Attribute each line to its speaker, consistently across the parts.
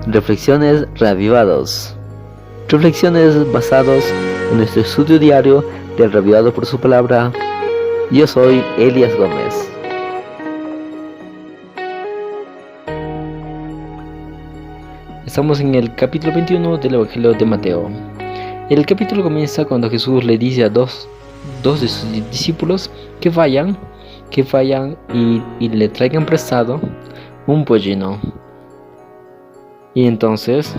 Speaker 1: Reflexiones Reavivados. Reflexiones basadas en nuestro estudio diario del Reavivado por su palabra. Yo soy Elias Gómez. Estamos en el capítulo 21 del Evangelio de Mateo. El capítulo comienza cuando Jesús le dice a dos de sus discípulos que vayan y le traigan prestado un pollino. Y entonces,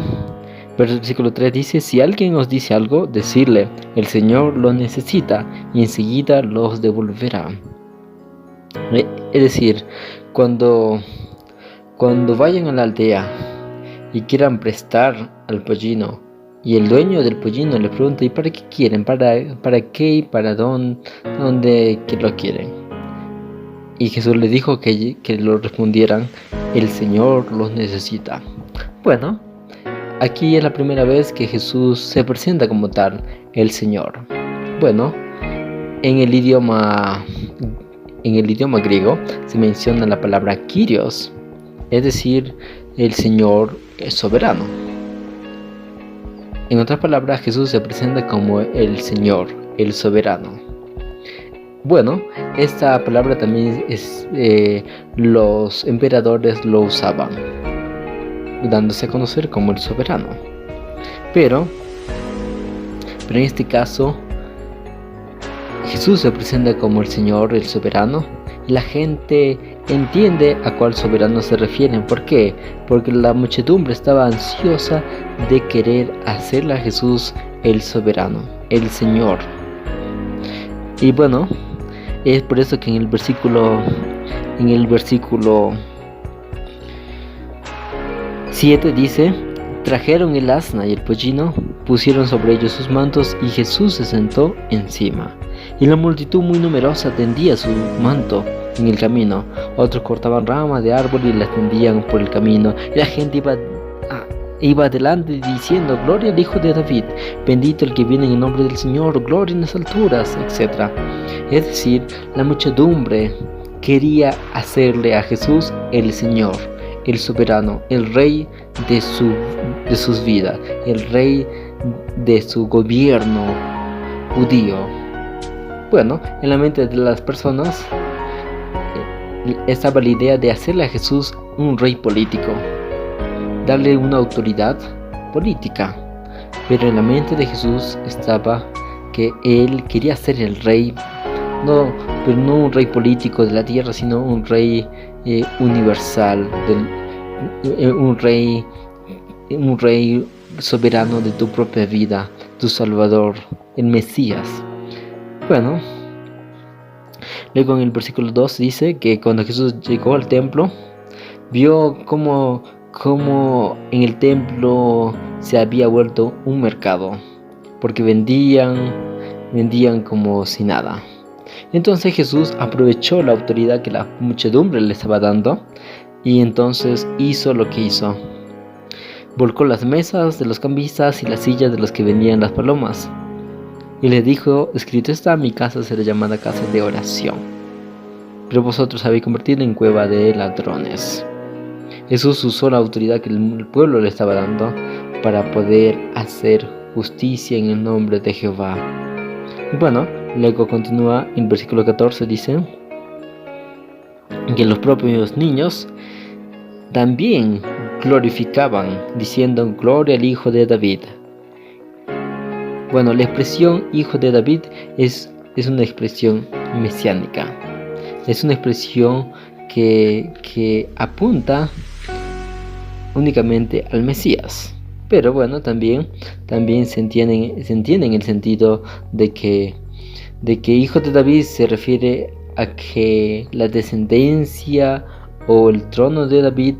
Speaker 1: versículo 3 dice: si alguien os dice algo, decirle, el Señor lo necesita, y enseguida los devolverá. Es decir, cuando vayan a la aldea y quieran prestar al pollino, y el dueño del pollino le pregunta: ¿y para qué quieren? ¿Para qué y para dónde que lo quieren? Y Jesús le dijo que lo respondieran: el Señor los necesita. Bueno, aquí es la primera vez que Jesús se presenta como tal, el Señor. Bueno, en el idioma griego se menciona la palabra Kyrios, es decir, el Señor es soberano. En otras palabras, Jesús se presenta como el Señor, el soberano. Bueno, esta palabra también los emperadores lo usaban, dándose a conocer como el soberano. Pero en este caso, Jesús se presenta como el Señor, el soberano, y la gente entiende a cuál soberano se refieren. ¿Por qué? Porque la muchedumbre estaba ansiosa de querer hacerle a Jesús el soberano, el Señor. Y bueno, es por eso que en el versículo 7 dice: trajeron el asna y el pollino, pusieron sobre ellos sus mantos, y Jesús se sentó encima. Y la multitud muy numerosa tendía su manto en el camino. Otros cortaban ramas de árbol y las tendían por el camino. Y la gente iba adelante diciendo: gloria al Hijo de David, bendito el que viene en el nombre del Señor, gloria en las alturas, etc. Es decir, la muchedumbre quería hacerle a Jesús el Señor, el soberano, el rey de sus vidas, el rey de su gobierno judío. Bueno, en la mente de las personas estaba la idea de hacerle a Jesús un rey político, darle una autoridad política. Pero en la mente de Jesús estaba que él quería ser el rey, pero no un rey político de la tierra, sino un rey universal, un rey soberano de tu propia vida, tu Salvador, el Mesías. Bueno, luego en el versículo 2 dice que cuando Jesús llegó al templo, vio cómo en el templo se había vuelto un mercado, porque vendían como si nada. Entonces Jesús aprovechó la autoridad que la muchedumbre le estaba dando, y entonces hizo lo que hizo. Volcó las mesas de los cambistas y las sillas de los que vendían las palomas. Y le dijo: escrito está, mi casa será llamada casa de oración, pero vosotros habéis convertido en cueva de ladrones. Jesús usó la autoridad que el pueblo le estaba dando para poder hacer justicia en el nombre de Jehová. Y bueno, luego continúa en el versículo 14, dice que los propios niños también glorificaban, diciendo: gloria al Hijo de David. Bueno, la expresión Hijo de David es una expresión mesiánica. Es una expresión que apunta únicamente al Mesías. Pero bueno, también se entiende en el sentido de que Hijo de David se refiere a que la descendencia o el trono de David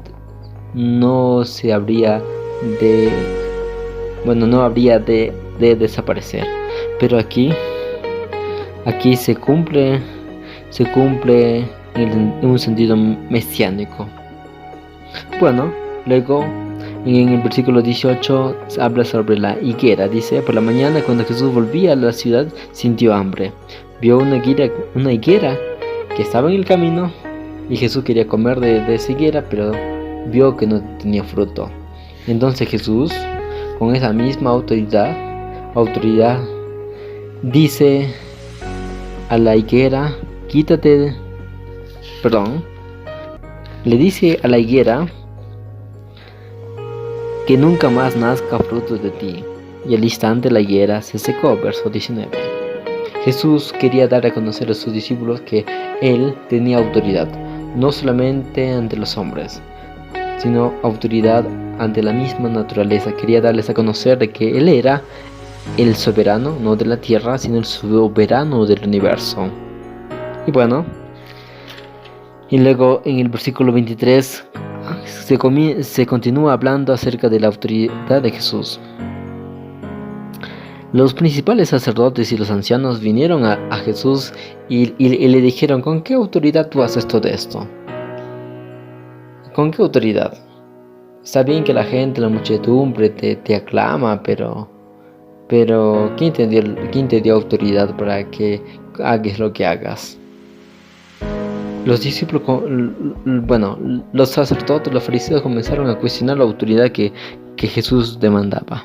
Speaker 1: no habría de desaparecer. Pero aquí se cumple en un sentido mesiánico. Bueno, luego en el versículo 18 habla sobre la higuera. Dice: por la mañana, cuando Jesús volvía a la ciudad, sintió hambre. Vio una higuera que estaba en el camino, y Jesús quería comer de esa higuera, pero vio que no tenía fruto. Entonces Jesús, con esa misma autoridad, dice a la higuera, le dice a la higuera que nunca más nazca frutos de ti. Y al instante la higuera se secó, verso 19. Jesús quería dar a conocer a sus discípulos que Él tenía autoridad, no solamente ante los hombres, sino autoridad ante la misma naturaleza. Quería darles a conocer de que Él era el soberano, no de la tierra, sino el soberano del universo. Y bueno, y luego en el versículo 23 se continúa hablando acerca de la autoridad de Jesús. Los principales sacerdotes y los ancianos vinieron a Jesús y le dijeron: ¿con qué autoridad tú haces todo esto? ¿Con qué autoridad? Está bien que la gente, la muchedumbre te aclama, pero ¿quién te dio autoridad para que hagas lo que hagas? Los discípulos, los sacerdotes, los fariseos comenzaron a cuestionar la autoridad que Jesús demandaba.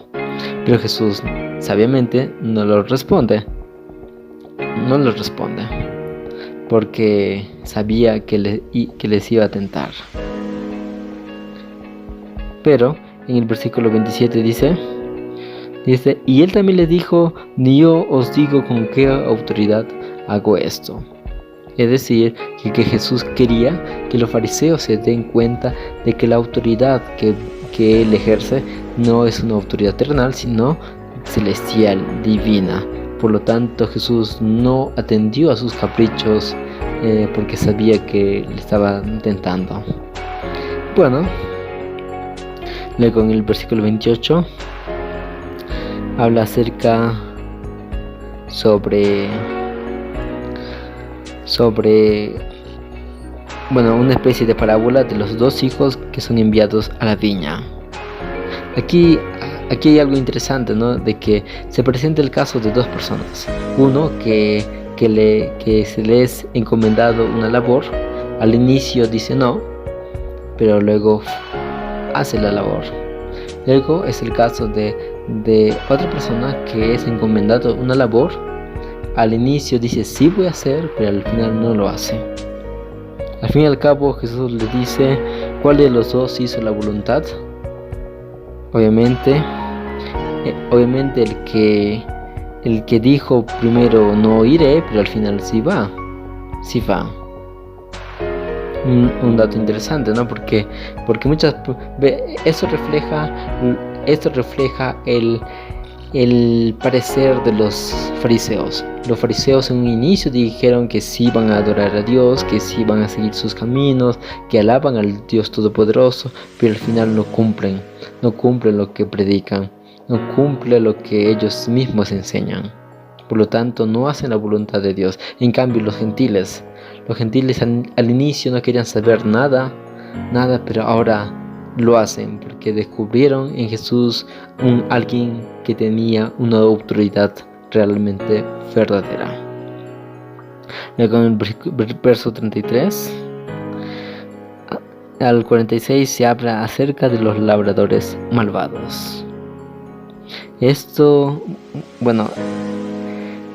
Speaker 1: Pero Jesús sabiamente no lo responde, porque sabía que les iba a tentar. Pero en el versículo 27 dice, y él también le dijo: ni yo os digo con qué autoridad hago esto. Es decir, que Jesús quería que los fariseos se den cuenta de que la autoridad que él ejerce no es una autoridad terrenal, sino celestial, divina. Por lo tanto, Jesús no atendió a sus caprichos porque sabía que le estaban tentando. Bueno, luego en el versículo 28 habla acerca sobre una especie de parábola de los dos hijos que son enviados a la viña. Aquí hay algo interesante, ¿no? De que se presenta el caso de dos personas. Uno que se le es encomendado una labor. Al inicio dice no, pero luego hace la labor. Luego es el caso de otra persona que es encomendado una labor. Al inicio dice sí voy a hacer, pero al final no lo hace. Al fin y al cabo Jesús le dice: ¿cuál de los dos hizo la voluntad? Obviamente el que dijo primero no iré, pero al final sí va. Un dato interesante, ¿no? Porque esto refleja el parecer de los fariseos. Los fariseos en un inicio dijeron que sí iban a adorar a Dios, que sí iban a seguir sus caminos, que alaban al Dios Todopoderoso, pero al final no cumplen lo que predican, no cumplen lo que ellos mismos enseñan. Por lo tanto, no hacen la voluntad de Dios. En cambio, los gentiles al inicio no querían saber nada, pero ahora lo hacen porque descubrieron en Jesús alguien que tenía una autoridad realmente verdadera. Luego en el verso 33 al 46 se habla acerca de los labradores malvados.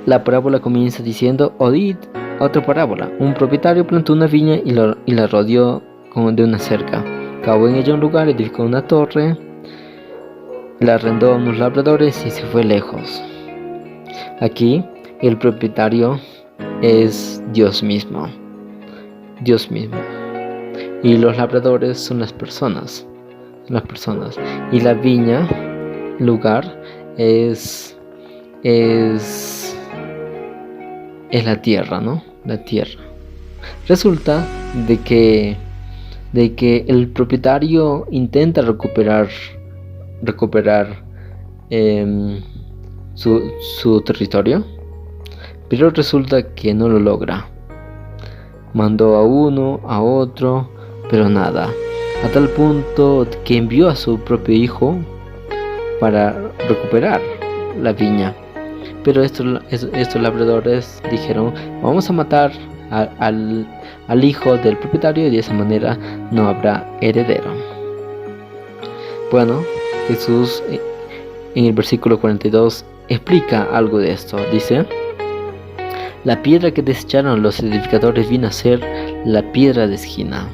Speaker 1: La parábola comienza diciendo: oíd otra parábola. Un propietario plantó una viña y la rodeó de una cerca. Cavó en ella un lugar, edificó una torre, la arrendó a unos labradores y se fue lejos. Aquí el propietario es Dios mismo. Y los labradores son las personas. Y la viña, lugar, es la tierra, ¿no? La tierra. Resulta de que el propietario intenta recuperar su territorio, pero resulta que no lo logra. Mandó a uno, a otro, pero nada, a tal punto que envió a su propio hijo para recuperar la viña. Pero estos labradores dijeron: vamos a matar al hijo del propietario y de esa manera no habrá heredero. Bueno, Jesús en el versículo 42 explica algo de esto. Dice: la piedra que desecharon los edificadores vino a ser la piedra de esquina.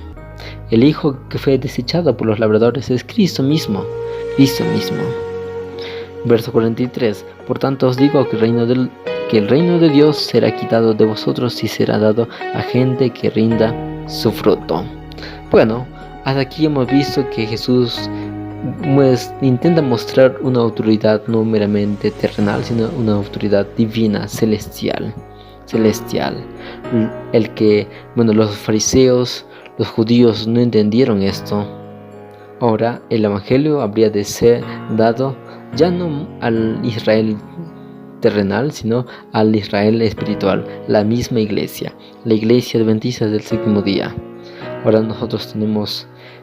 Speaker 1: El hijo que fue desechado por los labradores es Cristo mismo. Cristo mismo. Verso 43. Por tanto os digo que el reino de Dios será quitado de vosotros y será dado a gente que rinda su fruto. Bueno, hasta aquí hemos visto que Jesús intenta mostrar una autoridad no meramente terrenal, sino una autoridad divina, celestial. Los fariseos, los judíos no entendieron esto. Ahora el evangelio habría de ser dado ya no al Israel terrenal, sino al Israel espiritual, la misma iglesia, la iglesia adventista del séptimo día. Ahora nosotros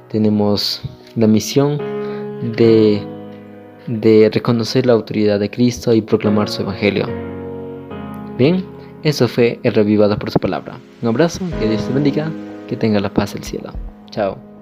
Speaker 1: tenemos la misión de reconocer la autoridad de Cristo y proclamar su evangelio. Bien, eso fue el Revivado por su palabra. Un abrazo, que Dios te bendiga, que tenga la paz del cielo. Chao.